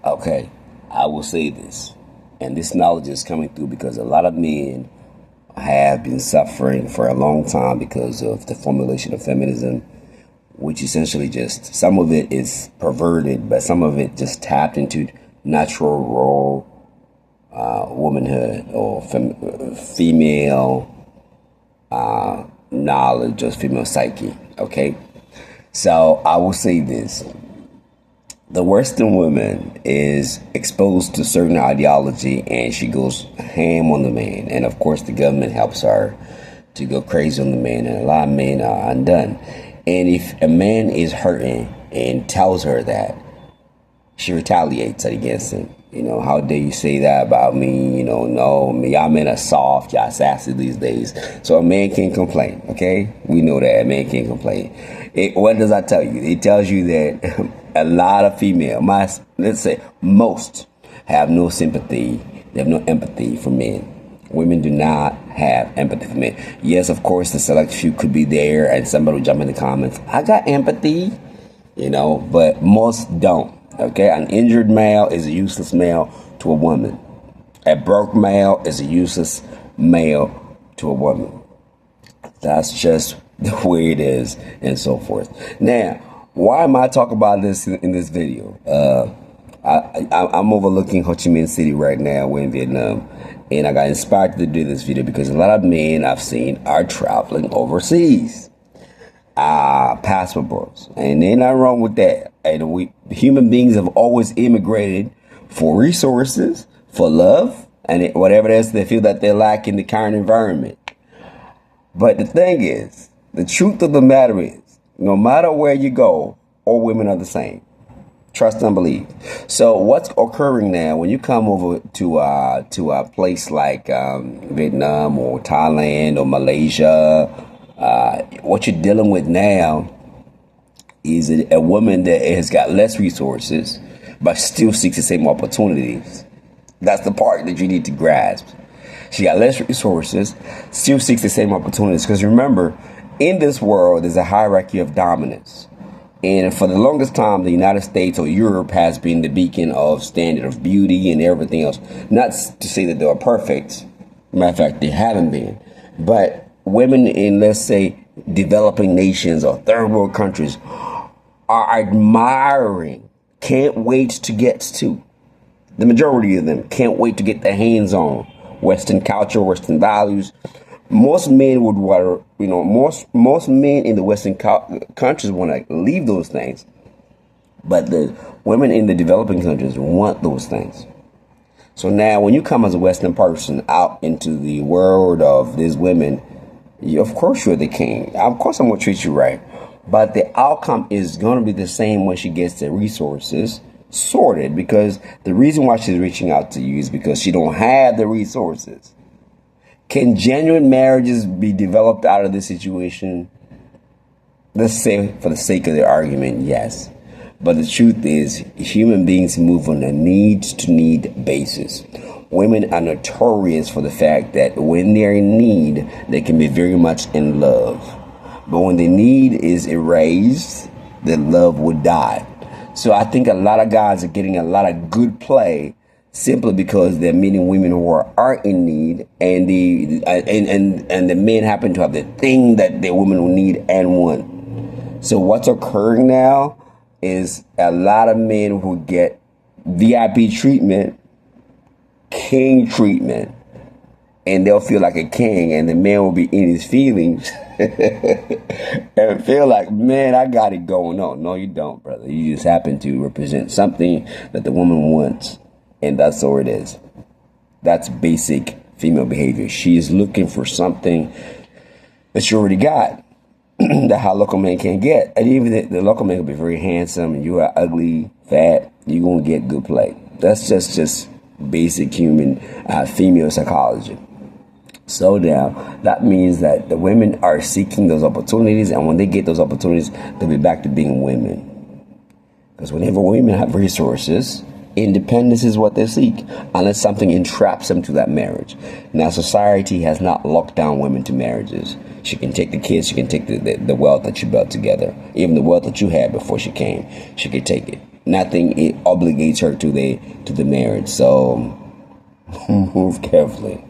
Okay, I will say this, and this knowledge is coming through because a lot of men have been suffering for a long time because of the formulation of feminism, which essentially just some of it is perverted, but some of it just tapped into natural womanhood or female knowledge of female psyche. Okay, so I will say this. The Western woman is exposed to certain ideology and she goes ham on the man. And of course, the government helps her to go crazy on the man. And a lot of men are undone. And if a man is hurting and tells her that, she retaliates against him. You know, how dare you say that about me? You know, no, y'all men are soft, y'all sassy these days. So a man can't complain, okay? We know that a man can't complain. What does that tell you? It tells you that a lot of female, let's say most, have no sympathy. They have no empathy for men. Women do not have empathy for men. Yes, of course, the select few could be there and somebody will jump in the comments. I got empathy, you know, but most don't. Okay, an injured male is a useless male to a woman. A broke male is a useless male to a woman. That's just the way it is, and so forth. Now, why am I talking about this in this video? I'm overlooking Ho Chi Minh City right now. We're in Vietnam, and I got inspired to do this video because a lot of men I've seen are traveling overseas. Passport bros, and ain't nothing wrong with that. And human beings have always immigrated for resources, for love, and whatever else they feel that they lack in the current environment. But the thing is, the truth of the matter is, no matter where you go, all women are the same. Trust and believe. So what's occurring now when you come over to a place like Vietnam or Thailand or Malaysia? What you're dealing with now is a woman that has got less resources, but still seeks the same opportunities. That's the part that you need to grasp. She got less resources, still seeks the same opportunities. Because remember, in this world, there's a hierarchy of dominance. And for the longest time, the United States or Europe has been the beacon of standard of beauty and everything else. Not to say that they are perfect. Matter of fact, they haven't been. But women in, let's say, developing nations or third world countries are admiring, can't wait to get to. The majority of them can't wait to get their hands on Western culture, Western values. Most men would want to, you know, most men in the Western countries want to leave those things. But the women in the developing countries want those things. So now when you come as a Western person out into the world of these women, of course you're the king. Of course I'm going to treat you right. But the outcome is going to be the same when she gets the resources sorted. Because the reason why she's reaching out to you is because she don't have the resources. Can genuine marriages be developed out of this situation? Let's say for the sake of the argument, yes. But the truth is, human beings move on a need-to-need basis. Women are notorious for the fact that when they're in need, they can be very much in love. But when the need is erased, the love would die. So I think a lot of guys are getting a lot of good play simply because they're meeting women who are in need, and the men happen to have the thing that the women will need and want. So what's occurring now is a lot of men who get VIP treatment, king treatment, and they'll feel like a king, and the man will be in his feelings and feel like, man, I got it going on. No, you don't, brother. You just happen to represent something that the woman wants, and that's all it is. That's basic female behavior. She is looking for something that you already got that how local man can't get. And even the local man will be very handsome, and you are ugly, fat, you're going to get good play. That's just basic human female psychology. So now that means that the women are seeking those opportunities, and when they get those opportunities, they'll be back to being women. Because whenever women have resources, independence is what they seek, unless something entraps them to that marriage. Now, society has not locked down women to marriages. She can take the kids, she can take the wealth that you built together, even the wealth that you had before she came, she could take it. nothing it obligates her to the marriage. So move carefully.